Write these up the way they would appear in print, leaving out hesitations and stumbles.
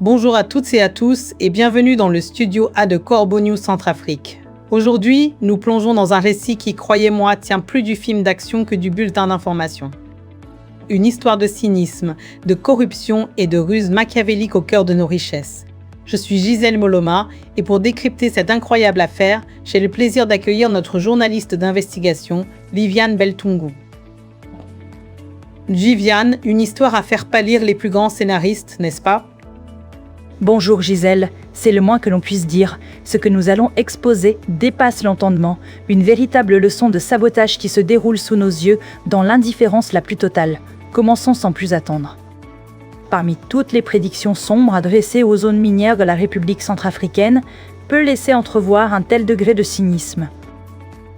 Bonjour à toutes et à tous et bienvenue dans le studio A de Corbeau News Centrafrique. Aujourd'hui, nous plongeons dans un récit qui, croyez-moi, tient plus du film d'action que du bulletin d'information. Une histoire de cynisme, de corruption et de ruse machiavélique au cœur de nos richesses. Je suis Gisèle Moloma et pour décrypter cette incroyable affaire, j'ai le plaisir d'accueillir notre journaliste d'investigation, Viviane Beltungu. Viviane, une histoire à faire pâlir les plus grands scénaristes, n'est-ce pas ? Bonjour Gisèle, c'est le moins que l'on puisse dire. Ce que nous allons exposer dépasse l'entendement, une véritable leçon de sabotage qui se déroule sous nos yeux dans l'indifférence la plus totale. Commençons sans plus attendre. Parmi toutes les prédictions sombres adressées aux zones minières de la République centrafricaine, peut laisser entrevoir un tel degré de cynisme.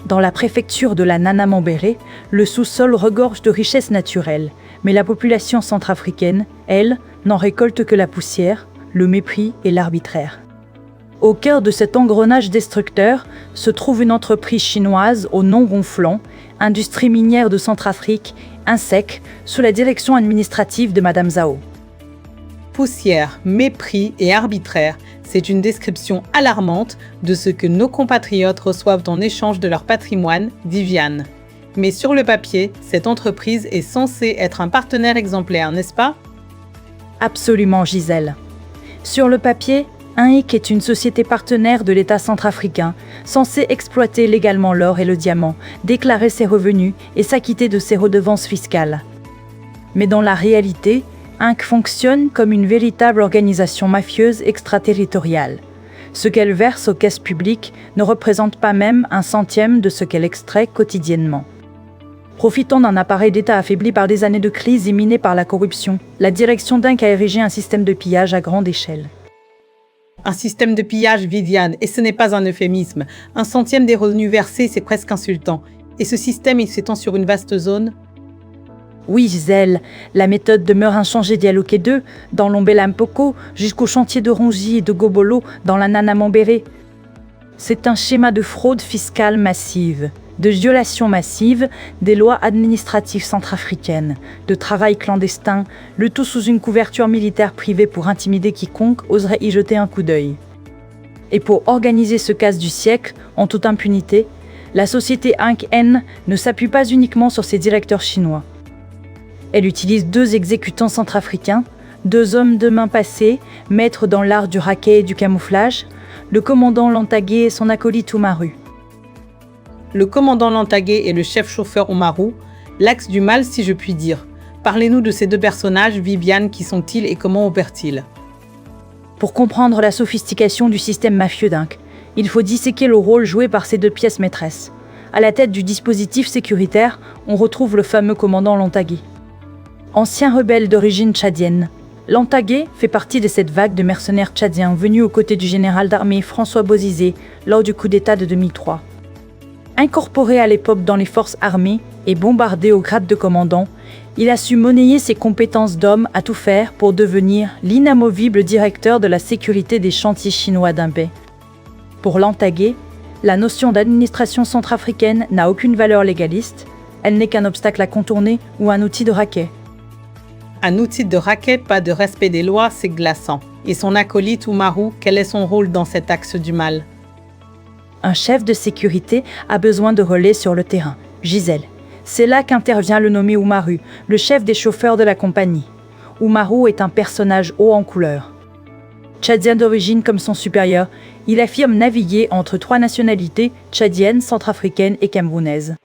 Dans la préfecture de la Nana Mambéré, le sous-sol regorge de richesses naturelles, mais la population centrafricaine, elle, n'en récolte que la poussière, le mépris et l'arbitraire. Au cœur de cet engrenage destructeur se trouve une entreprise chinoise au nom ronflant, Industrie minière de Centrafrique, INSEC, sous la direction administrative de Madame Zhao. Poussière, mépris et arbitraire, c'est une description alarmante de ce que nos compatriotes reçoivent en échange de leur patrimoine, dit Viviane. Mais sur le papier, cette entreprise est censée être un partenaire exemplaire, n'est-ce pas ? Absolument, Gisèle. Sur le papier, INSEC est une société partenaire de l'État centrafricain, censée exploiter légalement l'or et le diamant, déclarer ses revenus et s'acquitter de ses redevances fiscales. Mais dans la réalité, INSEC fonctionne comme une véritable organisation mafieuse extraterritoriale. Ce qu'elle verse aux caisses publiques ne représente pas même un centième de ce qu'elle extrait quotidiennement. Profitant d'un appareil d'État affaibli par des années de crise et miné par la corruption, la direction d'INSEC a érigé un système de pillage à grande échelle. Un système de pillage, Viviane, et ce n'est pas un euphémisme. Un centième des revenus versés, c'est presque insultant. Et ce système, il s'étend sur une vaste zone ? Oui, Gisèle, la méthode demeure inchangée d'Yaloké 2, dans l'Ombela Mpoko, jusqu'au chantier de Rongi et de Gobolo, dans la Nana Mambéré. C'est un schéma de fraude fiscale massive, de violation massive des lois administratives centrafricaines, de travail clandestin, le tout sous une couverture militaire privée pour intimider quiconque oserait y jeter un coup d'œil. Et pour organiser ce casse du siècle, en toute impunité, la société INSEC ne s'appuie pas uniquement sur ses directeurs chinois. Elle utilise 2 exécutants centrafricains, 2 hommes de main passée, maîtres dans l'art du racket et du camouflage, le commandant Lantagué et son acolyte Oumaru. Le commandant Lantagué et le chef chauffeur Oumaru, l'axe du mal si je puis dire. Parlez-nous de ces 2 personnages, Viviane, qui sont-ils et comment opèrent-ils ? Pour comprendre la sophistication du système mafieux d'INSEC, il faut disséquer le rôle joué par ces 2 pièces maîtresses. À la tête du dispositif sécuritaire, on retrouve le fameux commandant Lantagué. Ancien rebelle d'origine tchadienne, Lantagué fait partie de cette vague de mercenaires tchadiens venus aux côtés du général d'armée François Bozizé lors du coup d'État de 2003. Incorporé à l'époque dans les forces armées et bombardé au grade de commandant, il a su monnayer ses compétences d'homme à tout faire pour devenir l'inamovible directeur de la sécurité des chantiers chinois d'Impé. Pour Lantagué, la notion d'administration centrafricaine n'a aucune valeur légaliste, elle n'est qu'un obstacle à contourner ou un outil de racket. Un outil de racket, pas de respect des lois, c'est glaçant. Et son acolyte Oumaru, quel est son rôle dans cet axe du mal ? Un chef de sécurité a besoin de relais sur le terrain. Gisèle. C'est là qu'intervient le nommé Oumaru, le chef des chauffeurs de la compagnie. Oumaru est un personnage haut en couleur. Tchadien d'origine comme son supérieur, il affirme naviguer entre 3 nationalités, tchadienne, centrafricaine et camerounaise.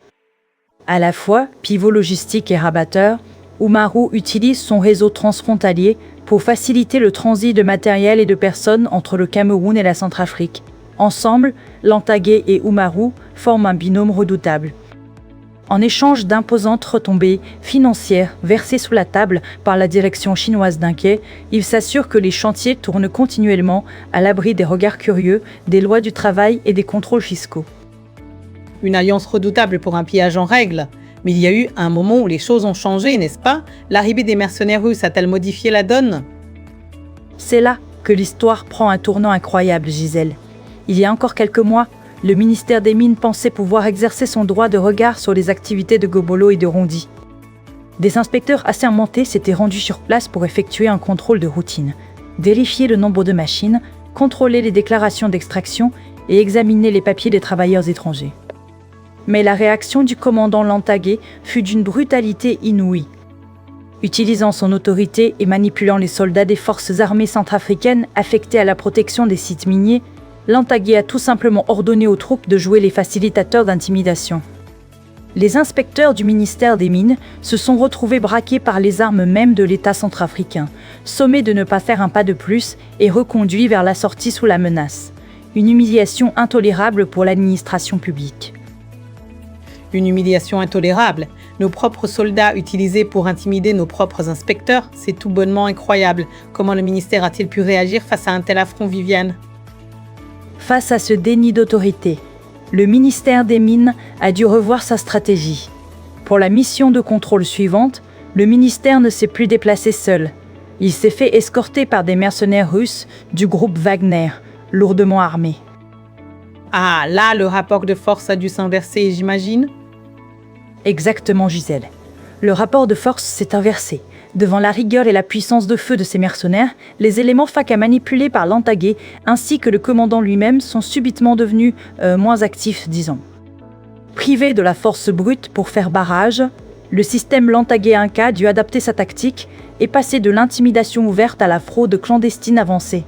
À la fois pivot logistique et rabatteur, Oumaru utilise son réseau transfrontalier pour faciliter le transit de matériel et de personnes entre le Cameroun et la Centrafrique. Ensemble, Lantagué et Oumaru forment un binôme redoutable. En échange d'imposantes retombées financières versées sous la table par la direction chinoise d'INSEC, ils s'assurent que les chantiers tournent continuellement à l'abri des regards curieux, des lois du travail et des contrôles fiscaux. Une alliance redoutable pour un pillage en règle. Mais il y a eu un moment où les choses ont changé, n'est-ce pas ? L'arrivée des mercenaires russes a-t-elle modifié la donne ? C'est là que l'histoire prend un tournant incroyable, Gisèle. Il y a encore quelques mois, le ministère des Mines pensait pouvoir exercer son droit de regard sur les activités de Gobolo et de Rondi. Des inspecteurs assermentés s'étaient rendus sur place pour effectuer un contrôle de routine. vérifier le nombre de machines, contrôler les déclarations d'extraction et examiner les papiers des travailleurs étrangers. Mais la réaction du commandant Lantagué fut d'une brutalité inouïe. Utilisant son autorité et manipulant les soldats des forces armées centrafricaines affectés à la protection des sites miniers, Lantagué a tout simplement ordonné aux troupes de jouer les facilitateurs d'intimidation. Les inspecteurs du ministère des Mines se sont retrouvés braqués par les armes mêmes de l'État centrafricain, sommés de ne pas faire un pas de plus et reconduits vers la sortie sous la menace. Une humiliation intolérable pour l'administration publique. Une humiliation intolérable. Nos propres soldats utilisés pour intimider nos propres inspecteurs, c'est tout bonnement incroyable. Comment le ministère a-t-il pu réagir face à un tel affront, Viviane ? Face à ce déni d'autorité, le ministère des Mines a dû revoir sa stratégie. Pour la mission de contrôle suivante, le ministère ne s'est plus déplacé seul. Il s'est fait escorter par des mercenaires russes du groupe Wagner, lourdement armés. Ah, là, le rapport de force a dû s'inverser, j'imagine ? Exactement, Gisèle. Le rapport de force s'est inversé. Devant la rigueur et la puissance de feu de ces mercenaires, les éléments FACA manipulés par Lantagué ainsi que le commandant lui-même sont subitement devenus moins actifs, disons. Privé de la force brute pour faire barrage, le système Lantagué-Inca a dû adapter sa tactique et passer de l'intimidation ouverte à la fraude clandestine avancée.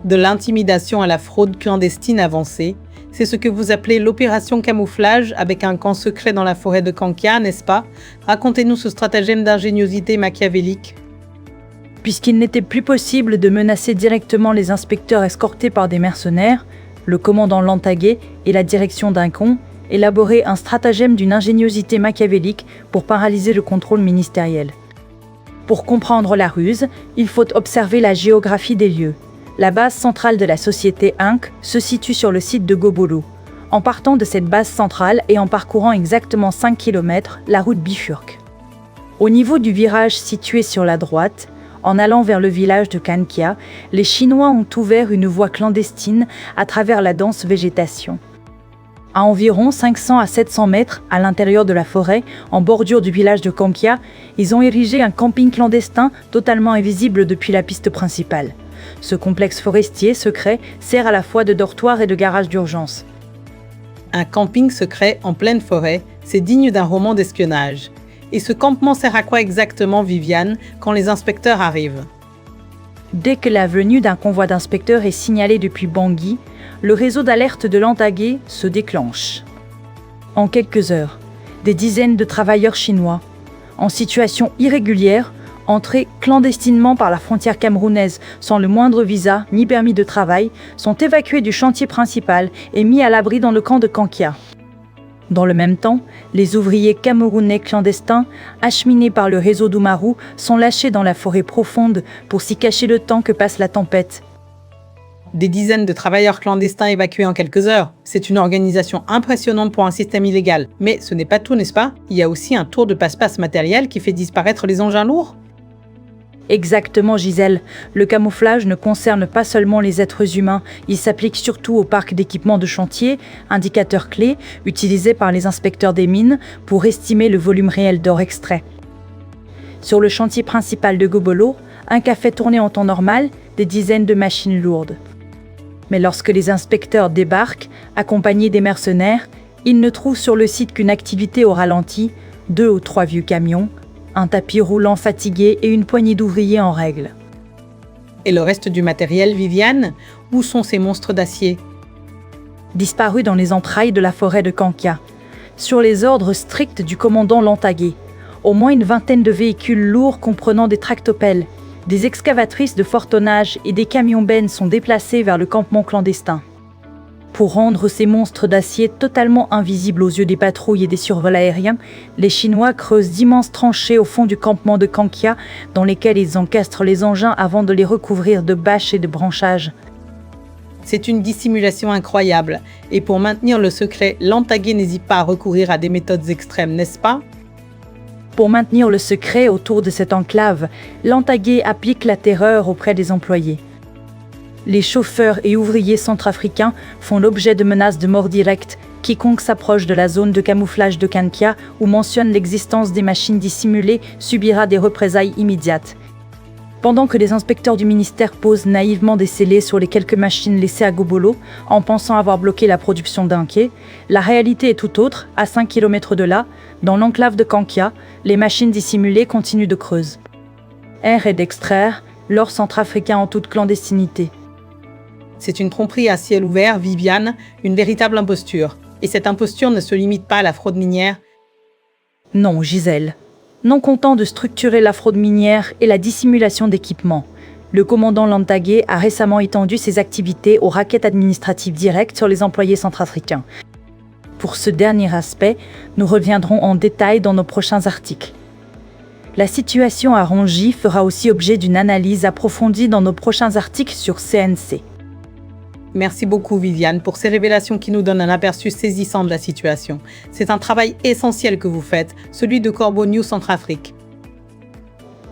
De l'intimidation à la fraude clandestine avancée, c'est ce que vous appelez l'opération camouflage avec un camp secret dans la forêt de Kankia, n'est-ce pas ? Racontez-nous ce stratagème d'ingéniosité machiavélique. Puisqu'il n'était plus possible de menacer directement les inspecteurs escortés par des mercenaires, le commandant Lantagué et la direction d'un camp élaboraient un stratagème d'une ingéniosité machiavélique pour paralyser le contrôle ministériel. Pour comprendre la ruse, il faut observer la géographie des lieux. La base centrale de la société Inc. se situe sur le site de Gobolo. En partant de cette base centrale et en parcourant exactement 5 km, la route bifurque. Au niveau du virage situé sur la droite, en allant vers le village de Kankia, les Chinois ont ouvert une voie clandestine à travers la dense végétation. À environ 500 à 700 mètres à l'intérieur de la forêt, en bordure du village de Kankia, ils ont érigé un camping clandestin totalement invisible depuis la piste principale. Ce complexe forestier secret sert à la fois de dortoir et de garage d'urgence. Un camping secret en pleine forêt, c'est digne d'un roman d'espionnage. Et ce campement sert à quoi exactement, Viviane, quand les inspecteurs arrivent ? Dès que la venue d'un convoi d'inspecteurs est signalée depuis Bangui, le réseau d'alerte de Lantagué se déclenche. En quelques heures, des dizaines de travailleurs chinois, en situation irrégulière, entrés clandestinement par la frontière camerounaise sans le moindre visa ni permis de travail, sont évacués du chantier principal et mis à l'abri dans le camp de Kankia. Dans le même temps, les ouvriers camerounais clandestins, acheminés par le réseau d'Oumarou, sont lâchés dans la forêt profonde pour s'y cacher le temps que passe la tempête. Des dizaines de travailleurs clandestins évacués en quelques heures. C'est une organisation impressionnante pour un système illégal. Mais ce n'est pas tout, n'est-ce pas ? Il y a aussi un tour de passe-passe matériel qui fait disparaître les engins lourds ? Exactement, Gisèle. Le camouflage ne concerne pas seulement les êtres humains, il s'applique surtout au parc d'équipements de chantier, indicateurs clés utilisés par les inspecteurs des mines pour estimer le volume réel d'or extrait. Sur le chantier principal de Gobolo, un café tourné en temps normal, des dizaines de machines lourdes. Mais lorsque les inspecteurs débarquent, accompagnés des mercenaires, ils ne trouvent sur le site qu'une activité au ralenti, 2 ou 3 vieux camions, un tapis roulant fatigué et une poignée d'ouvriers en règle. Et le reste du matériel, Viviane ? Où sont ces monstres d'acier ? Disparus dans les entrailles de la forêt de Kankia, sur les ordres stricts du commandant Lantagué. Au moins une vingtaine de véhicules lourds comprenant des tractopelles, des excavatrices de fort tonnage et des camions-bennes sont déplacés vers le campement clandestin. Pour rendre ces monstres d'acier totalement invisibles aux yeux des patrouilles et des survols aériens, les Chinois creusent d'immenses tranchées au fond du campement de Kankia dans lesquelles ils encastrent les engins avant de les recouvrir de bâches et de branchages. C'est une dissimulation incroyable. Et pour maintenir le secret, Lantagué n'hésite pas à recourir à des méthodes extrêmes, n'est-ce pas ? Pour maintenir le secret autour de cette enclave, Lantagué applique la terreur auprès des employés. Les chauffeurs et ouvriers centrafricains font l'objet de menaces de mort directe. Quiconque s'approche de la zone de camouflage de Kankia ou mentionne l'existence des machines dissimulées subira des représailles immédiates. Pendant que les inspecteurs du ministère posent naïvement des scellés sur les quelques machines laissées à Gobolo, en pensant avoir bloqué la production d'un quai, la réalité est tout autre. À 5 km de là, dans l'enclave de Kankia, les machines dissimulées continuent de creuser et d'extraire l'or centrafricain en toute clandestinité. C'est une tromperie à ciel ouvert, Viviane, une véritable imposture. Et cette imposture ne se limite pas à la fraude minière. Non, Gisèle. Non content de structurer la fraude minière et la dissimulation d'équipements, le commandant Lantagué a récemment étendu ses activités aux raquettes administratives directes sur les employés centrafricains. Pour ce dernier aspect, nous reviendrons en détail dans nos prochains articles. La situation à Rungis fera aussi objet d'une analyse approfondie dans nos prochains articles sur CNC. Merci beaucoup Viviane pour ces révélations qui nous donnent un aperçu saisissant de la situation. C'est un travail essentiel que vous faites, celui de Corbeau News Centrafrique.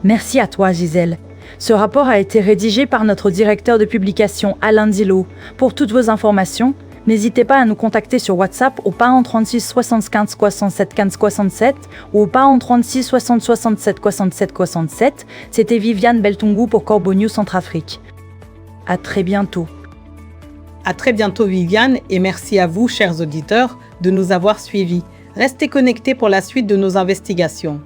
Merci à toi Gisèle. Ce rapport a été rédigé par notre directeur de publication Alain Dillot. Pour toutes vos informations, n'hésitez pas à nous contacter sur WhatsApp au +1 36 75 67 15 67 ou au +1 36 60 67 67 67. C'était Viviane Beltungu pour Corbeau News Centrafrique. À très bientôt. À très bientôt Viviane et merci à vous, chers auditeurs, de nous avoir suivis. Restez connectés pour la suite de nos investigations.